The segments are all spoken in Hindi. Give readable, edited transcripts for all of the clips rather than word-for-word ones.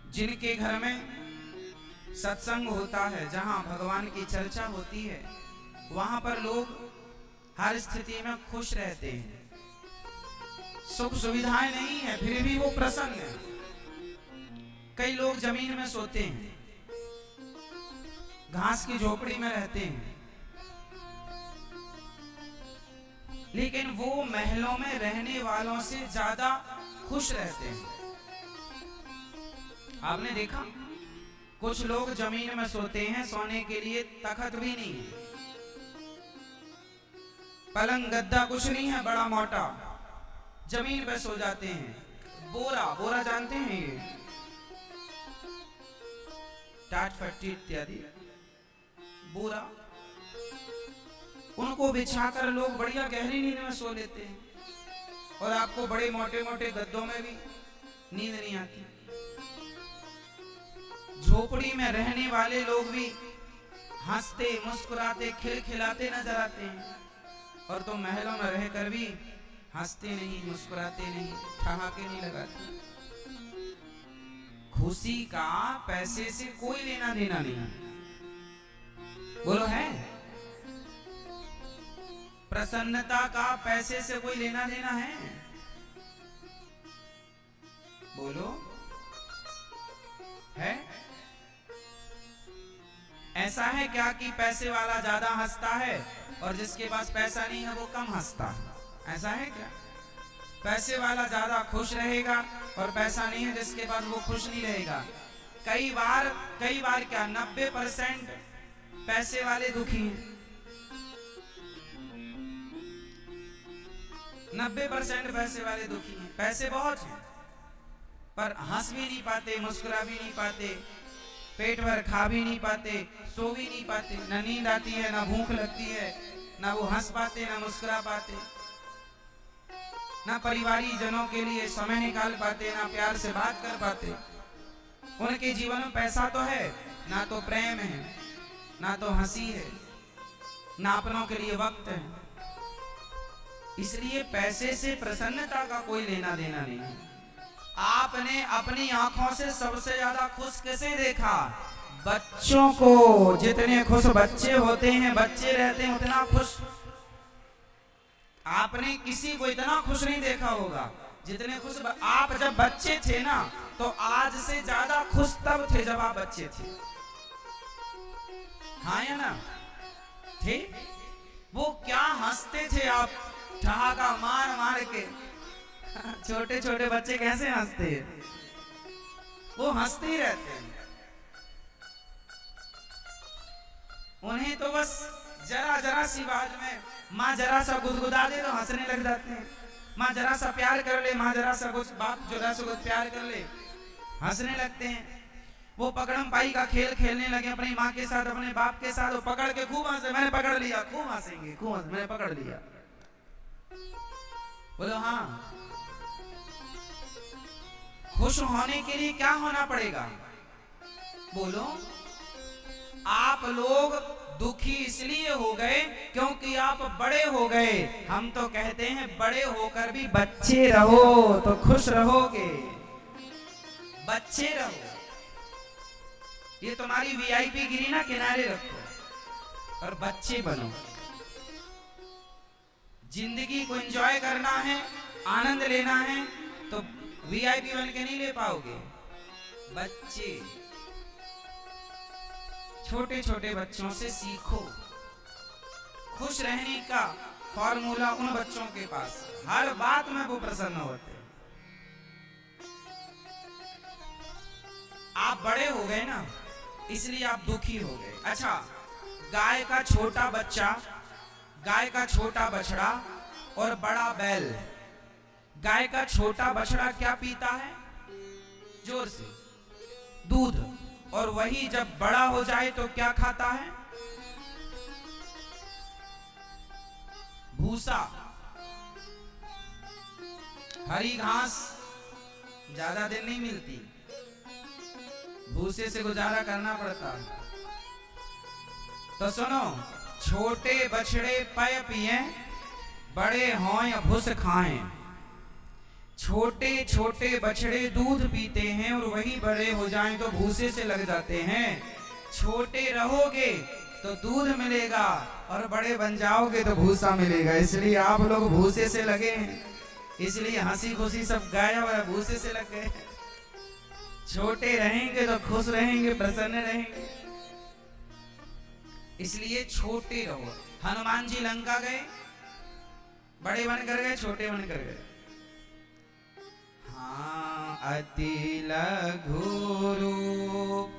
जिनके घर में सत्संग होता है, जहां भगवान की चर्चा होती है, वहां पर लोग हर स्थिति में खुश रहते हैं। सुख सुविधाएं नहीं है, फिर भी वो प्रसन्न है। कई लोग जमीन में सोते हैं, घास की झोपड़ी में रहते हैं, लेकिन वो महलों में रहने वालों से ज्यादा खुश रहते हैं। आपने देखा, कुछ लोग जमीन में सोते हैं, सोने के लिए तखत भी नहीं है, पलंग गद्दा कुछ नहीं है, बड़ा मोटा, जमीन पे सो जाते हैं। बोरा, बोरा जानते हैं, ये टाट फट्टी इत्यादि बोरा, उनको बिछाकर लोग बढ़िया गहरी नींद में सो लेते हैं। और आपको बड़े मोटे मोटे गद्दों में भी नींद नहीं आती। झोपड़ी में रहने वाले लोग भी हंसते मुस्कुराते खिलखिलाते नजर आते हैं, और तो महलों में रहकर भी हंसते नहीं, मुस्कुराते नहीं, ठहाके नहीं लगाते। खुशी का पैसे से कोई लेना देना नहीं। बोलो है? प्रसन्नता का पैसे से कोई लेना देना है? बोलो, है? ऐसा है क्या कि पैसे वाला ज्यादा हंसता है और जिसके पास पैसा नहीं है वो कम हंसता है? ऐसा है क्या? पैसे वाला ज्यादा खुश रहेगा और पैसा नहीं है जिसके पास वो खुश नहीं रहेगा। कई बार क्या 90% पैसे वाले दुखी हैं। 90% पैसे वाले दुखी हैं। पैसे बहुत हैं पर हंस भी नहीं पाते, मुस्कुरा भी नहीं पाते, पेट भर खा भी नहीं पाते, सो भी नहीं पाते, ना नींद आती है, ना भूख लगती है, ना वो हंस पाते, ना मुस्कुरा पाते, ना परिवारी जनों के लिए समय निकाल पाते, ना प्यार से बात कर पाते। उनके जीवन में पैसा तो है, ना तो प्रेम है, ना तो हंसी है, ना अपनों के लिए वक्त है। इसलिए पैसे से प्रसन्नता का कोई लेना देना नहीं है। आपने अपनी आंखों से सबसे ज्यादा खुश किसे देखा? बच्चों को। जितने खुश बच्चे होते हैं, बच्चे रहते हैं, उतना खुश आपने किसी को इतना खुश नहीं देखा होगा जितने खुश आप जब बच्चे थे ना, तो आज से ज्यादा खुश तब थे जब आप बच्चे थे। हाँ या ना? थे? वो क्या हंसते थे आप, ठहाका मार मार के। छोटे छोटे बच्चे कैसे हंसते हैं? वो हंसते ही रहते हैं। उन्हें तो बस जरा जरा सी बात में माँ जरा सा गुदगुदा दे तो हंसने लग जाते हैं। माँ जरा सा प्यार कर ले, माँ जरा सा कुछ, बाप जरा सा कुछ प्यार कर ले, हंसने लगते हैं। वो पकड़म पाई का खेल खेलने लगे अपनी माँ के साथ, अपने बाप के साथ, वो पकड़ के खूब हंसे। मैंने पकड़ लिया, खूब हंसेंगे, खूब हंस, मैंने पकड़ लिया। बोलो हाँ। खुश होने के लिए क्या होना पड़ेगा? बोलो। आप लोग दुखी इसलिए हो गए क्योंकि आप बड़े हो गए। हम तो कहते हैं बड़े होकर भी बच्चे रहो तो खुश रहोगे। बच्चे रहो। ये तुम्हारी वीआईपी गिरी ना, किनारे रखो और बच्चे बनो। जिंदगी को एंजॉय करना है, आनंद लेना है, तो वीआईपी बन के नहीं ले पाओगे। बच्चे, छोटे छोटे बच्चों से सीखो। खुश रहने का फॉर्मूला उन बच्चों के पास, हर बात में वो प्रसन्न होते हैं। आप बड़े हो गए ना, इसलिए आप दुखी हो गए। अच्छा, गाय का छोटा बच्चा, गाय का छोटा बछड़ा और बड़ा बैल। गाय का छोटा बछड़ा क्या पीता है? जोर से, दूध। और वही जब बड़ा हो जाए तो क्या खाता है? भूसा। हरी घास ज्यादा दिन नहीं मिलती, भूसे से गुजारा करना पड़ता। तो सुनो, छोटे बछड़े पय पिए, बड़े हों या भूस खाएं। छोटे छोटे बछड़े दूध पीते हैं और वही बड़े हो जाएं तो भूसे से लग जाते हैं। छोटे रहोगे तो दूध मिलेगा और बड़े बन जाओगे तो भूसा मिलेगा। इसलिए आप लोग भूसे से लगे हैं, इसलिए हंसी खुशी सब गायब है, भूसे से लग गए। छोटे रहेंगे तो खुश रहेंगे, प्रसन्न रहेंगे। इसलिए छोटे रहो। हनुमान जी लंका गए, बड़े बनकर गए, छोटे बनकर गए। हाँ, अति लघु रूप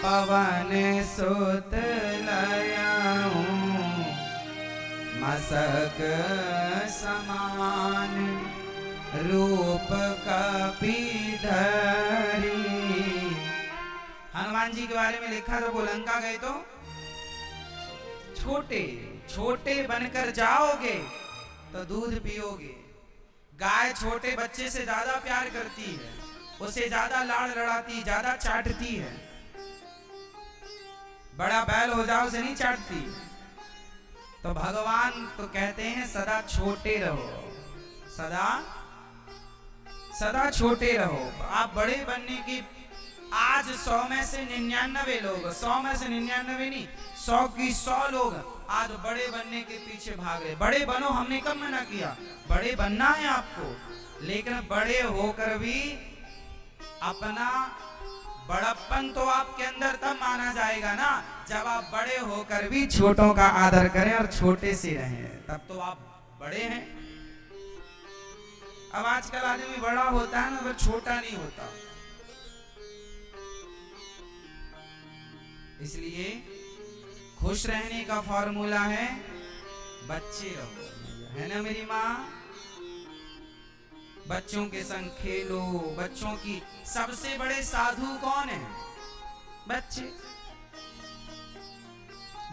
पवन सुत लयाऊं, मसक समान रूप कपि धरी। हनुमान जी के बारे में लिखा था, वो लंका गए तो छोटे छोटे बनकर जाओगे तो दूध पियोगे। गाय छोटे बच्चे से ज्यादा प्यार करती है, उसे ज्यादा लाड़ लड़ाती, ज्यादा चाटती है। बड़ा बैल हो जाओ उसे नहीं चाटती। तो भगवान तो कहते हैं सदा छोटे रहो, सदा सदा छोटे रहो। आप बड़े बनने की आज 100 में से 99 लोग, 100 में से 99 नहीं, 100 की 100 लोग आज बड़े बनने के पीछे भाग रहे। बड़े बनो, हमने कब मना किया? बड़े बनना है आपको, लेकिन बड़े होकर भी अपना बड़प्पन तो आपके अंदर तब माना जाएगा ना जब आप बड़े होकर भी छोटों का आदर करें और छोटे से रहें, तब तो आप बड़े हैं। अब आजकल आदमी बड़ा होता है ना, पर छोटा नहीं होता। इसलिए खुश रहने का फॉर्मूला है बच्चे रहो, है ना मेरी माँ? बच्चों के संग खेलो। बच्चों की सबसे बड़े साधु कौन है? बच्चे।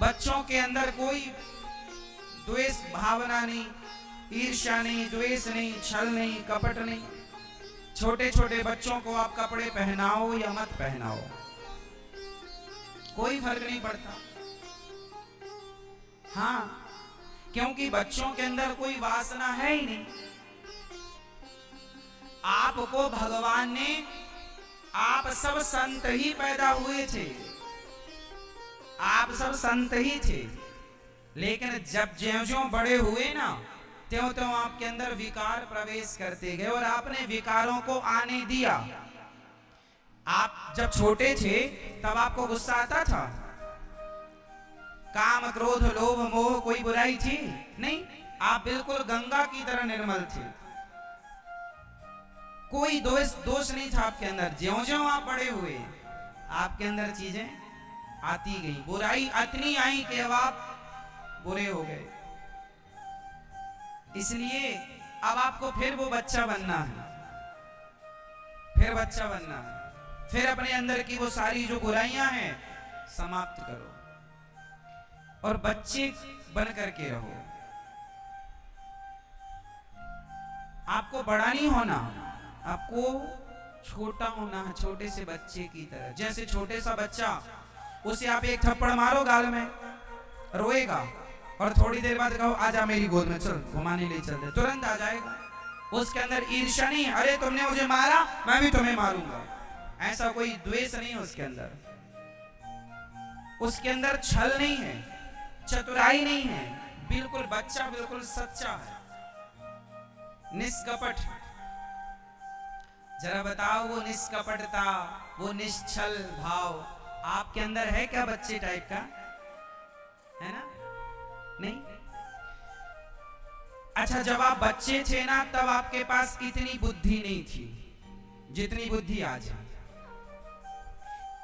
बच्चों के अंदर कोई द्वेष भावना नहीं, ईर्ष्या नहीं, द्वेष नहीं, छल नहीं, कपट नहीं। छोटे छोटे बच्चों को आप कपड़े पहनाओ या मत पहनाओ, कोई फर्क नहीं पड़ता। हाँ, क्योंकि बच्चों के अंदर कोई वासना है ही नहीं। आपको भगवान ने, आप सब संत ही पैदा हुए थे, आप सब संत ही थे, लेकिन जब ज्यों-ज्यों बड़े हुए ना, त्यों-त्यों आपके अंदर विकार प्रवेश करते गए और आपने विकारों को आने दिया। आप जब छोटे थे तब आपको गुस्सा आता था? काम, क्रोध, लोभ, मोह कोई बुराई थी नहीं। आप बिल्कुल गंगा की तरह निर्मल थे, कोई दोष नहीं था आपके अंदर। ज्यों-ज्यों आप बड़े हुए आपके अंदर चीजें आती गई, बुराई इतनी आई कि अब आप बुरे हो गए। इसलिए अब आपको फिर वो बच्चा बनना है, फिर बच्चा बनना है, फिर अपने अंदर की वो सारी जो बुराइयां हैं समाप्त करो और बच्चे बन करके रहो। आपको बड़ा नहीं होना, आपको छोटा होना है, छोटे से बच्चे की तरह। जैसे छोटे सा बच्चा, उसे आप एक थप्पड़ मारो गाल में, रोएगा और थोड़ी देर बाद कहो आजा मेरी गोद में, चल घुमाने ले चल दे, तुरंत आ जाएगा। उसके अंदर ईर्ष्या नहीं, अरे तुमने मुझे मारा मैं भी तुम्हें मारूंगा, ऐसा कोई द्वेष नहीं है उसके अंदर। उसके अंदर छल नहीं है, चतुराई नहीं है, बिल्कुल बच्चा बिल्कुल सच्चा है, निष्कपट। जरा बताओ वो निष्कपटता, वो निश्चल भाव आपके अंदर है क्या? बच्चे टाइप का है ना? नहीं? अच्छा, जब आप बच्चे थे ना तब आपके पास इतनी बुद्धि नहीं थी जितनी बुद्धि आज है,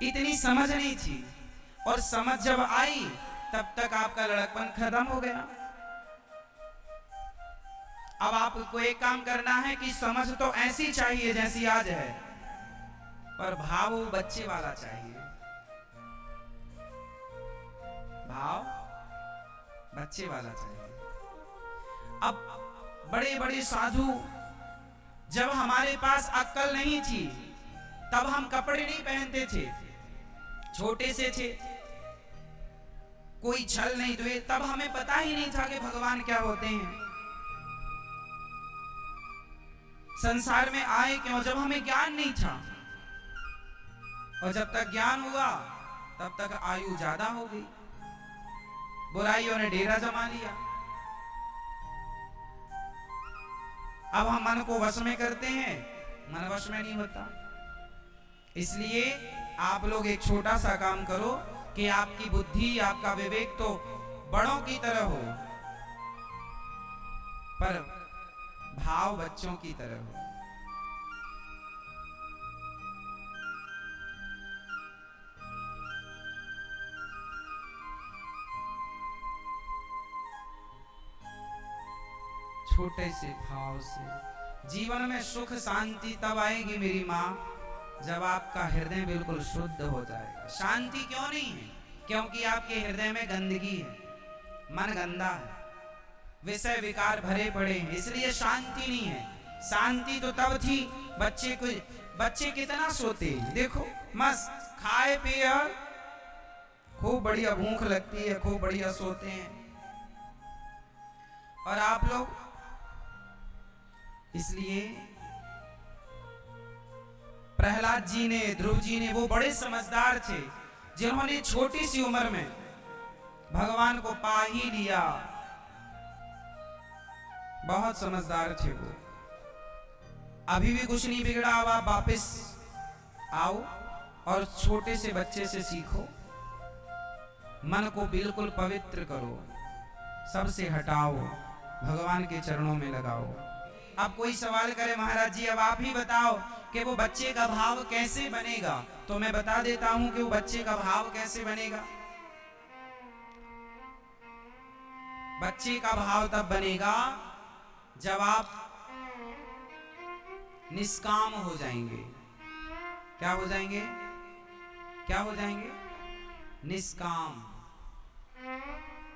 इतनी समझ नहीं थी, और समझ जब आई तब तक आपका लड़कपन खत्म हो गया। अब आपको एक काम करना है कि समझ तो ऐसी चाहिए जैसी आज है, पर भाव बच्चे वाला चाहिए, भाव बच्चे वाला चाहिए। अब बड़े बड़े साधु, जब हमारे पास अक्ल नहीं थी तब हम कपड़े नहीं पहनते थे, छोटे से थे, कोई छल नहीं हुए, तब हमें पता ही नहीं था कि भगवान क्या होते हैं। संसार में आए क्यों? जब हमें ज्ञान नहीं था, और जब तक ज्ञान हुआ तब तक आयु ज्यादा हो गई, बुराइयों ने डेरा जमा लिया। अब हम मन को वश में करते हैं, मन वश में नहीं होता। इसलिए आप लोग एक छोटा सा काम करो कि आपकी बुद्धि, आपका विवेक तो बड़ों की तरह हो, पर भाव बच्चों की तरह हो। छोटे से भाव से जीवन में सुख शांति तब आएगी मेरी माँ, जब आपका हृदय बिल्कुल शुद्ध हो जाएगा। शांति क्यों नहीं है? क्योंकि आपके हृदय में गंदगी है, मन गंदा है, विषय विकार भरे पड़े हैं, इसलिए शांति नहीं है। शांति तो तब थी, बच्चे कितना सोते हैं, देखो मस्त खाए पिए, खूब बढ़िया भूख लगती है, खूब बढ़िया सोते हैं। और आप लोग, इसलिए प्रहलाद जी ने, ध्रुव जी ने, वो बड़े समझदार थे जिन्होंने छोटी सी उम्र में भगवान को पा ही लिया। बहुत समझदार थे वो। अभी भी कुछ नहीं बिगड़ा, अब आप वापिस आओ और छोटे से बच्चे से सीखो, मन को बिल्कुल पवित्र करो, सबसे हटाओ, भगवान के चरणों में लगाओ। अब कोई सवाल करे, महाराज जी अब आप ही बताओ कि वो बच्चे का भाव कैसे बनेगा, तो मैं बता देता हूं कि वो बच्चे का भाव कैसे बनेगा। बच्चे का भाव तब बनेगा जब आप निष्काम हो जाएंगे। क्या हो जाएंगे? क्या हो जाएंगे? निष्काम।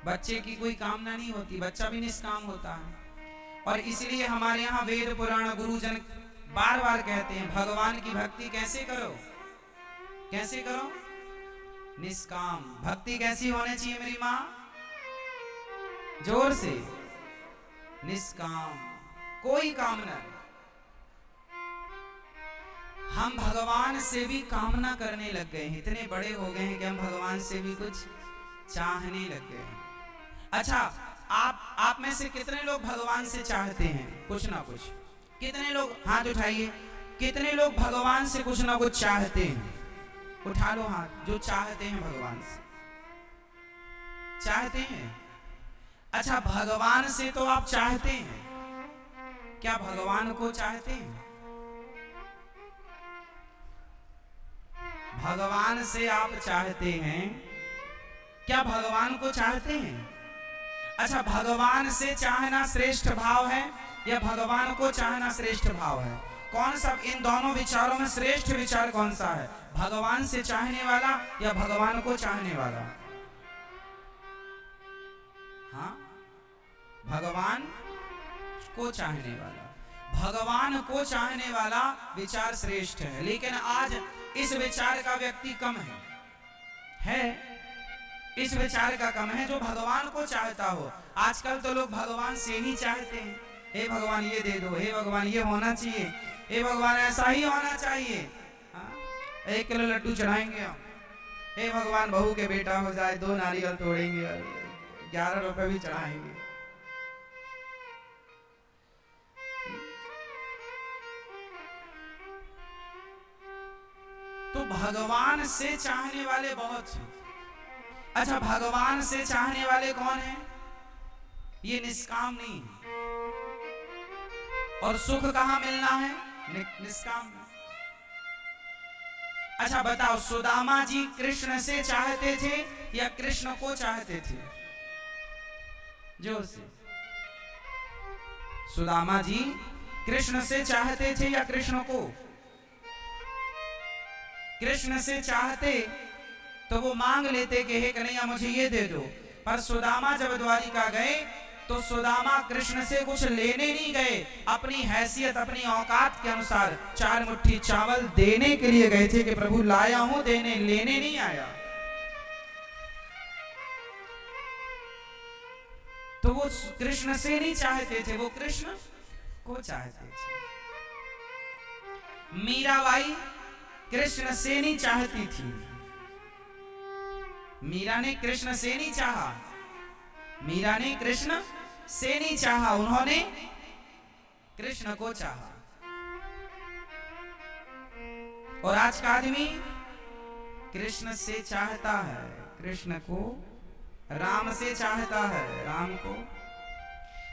बच्चे की कोई कामना नहीं होती, बच्चा भी निष्काम होता है। और इसलिए हमारे यहाँ वेद पुराण गुरुजन बार बार कहते हैं, भगवान की भक्ति कैसे करो? कैसे करो? निष्काम। भक्ति कैसी होनी चाहिए मेरी माँ? जोर से, निष्काम, कोई कामना नहीं। हम भगवान से भी कामना करने लग गए हैं, इतने बड़े हो गए हैं कि हम भगवान से भी कुछ चाहने लग गए हैं। अच्छा, आप में से कितने लोग भगवान से चाहते हैं कुछ ना कुछ? कितने लोग हाथ उठाइए, कितने लोग भगवान से कुछ ना कुछ चाहते हैं? उठा लो हाथ जो चाहते हैं भगवान से। चाहते हैं? अच्छा, भगवान से तो आप चाहते हैं, क्या भगवान को चाहते हैं? भगवान से आप चाहते हैं, क्या भगवान को चाहते हैं? अच्छा, भगवान से चाहना श्रेष्ठ भाव है या भगवान को चाहना श्रेष्ठ भाव है? कौन सा इन दोनों विचारों में श्रेष्ठ विचार कौन सा है? भगवान से चाहने वाला या भगवान को चाहने वाला? हाँ, भगवान को चाहने वाला। भगवान को चाहने वाला विचार श्रेष्ठ है, लेकिन आज इस विचार का व्यक्ति कम है, इस विचार का कम है जो भगवान को चाहता हो। आजकल तो लोग भगवान से ही चाहते हैं, हे भगवान ये दे दो, हे भगवान ये होना चाहिए, हे भगवान ऐसा ही होना चाहिए। 1 किलो लड्डू चढ़ाएंगे हम, हे भगवान बहू के बेटा हो जाए, 2 नारियल तोड़ेंगे, 11 रुपए भी चढ़ाएंगे। तो भगवान से चाहने वाले बहुत हैं। अच्छा, भगवान से चाहने वाले कौन हैं? ये निष्काम नहीं है। और सुख कहां मिलना है? निष्काम। अच्छा बताओ, सुदामा जी कृष्ण से चाहते थे या कृष्ण को चाहते थे? जोर से। सुदामा जी कृष्ण से चाहते थे या कृष्ण को? कृष्ण से चाहते तो वो मांग लेते कि हे कन्हैया मुझे ये दे दो। पर सुदामा जब द्वारिका गए तो सुदामा कृष्ण से कुछ लेने नहीं गए, अपनी हैसियत अपनी औकात के अनुसार 4 मुट्ठी चावल देने के लिए गए थे कि प्रभु लाया हूं देने, लेने नहीं आया। तो वो कृष्ण से नहीं चाहते थे, वो कृष्ण को चाहते थे। मीराबाई कृष्ण से नहीं चाहती थी। मीरा ने कृष्ण से नहीं चाहा, मीरा ने कृष्ण से नहीं चाहा, उन्होंने कृष्ण को चाहा। और आज का आदमी कृष्ण से चाहता है, कृष्ण को, राम से चाहता है, राम को।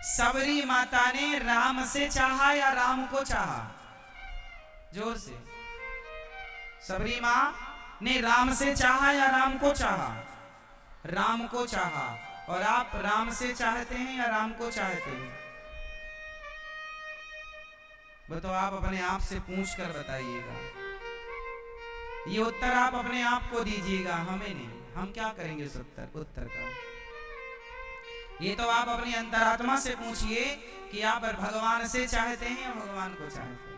सबरी माता ने राम से चाहा या राम को चाहा? जोर से। सबरी मां ने राम से चाहा या राम को चाहा? राम को चाहा। और आप राम से चाहते हैं या राम को चाहते हैं? वो तो आप अपने आप से पूछ कर बताइएगा। ये उत्तर आप अपने आप को दीजिएगा, हमें नहीं। हम क्या करेंगे इस उत्तर का? ये तो आप अपनी अंतरात्मा से पूछिए कि आप भगवान से चाहते हैं या भगवान को चाहते हैं।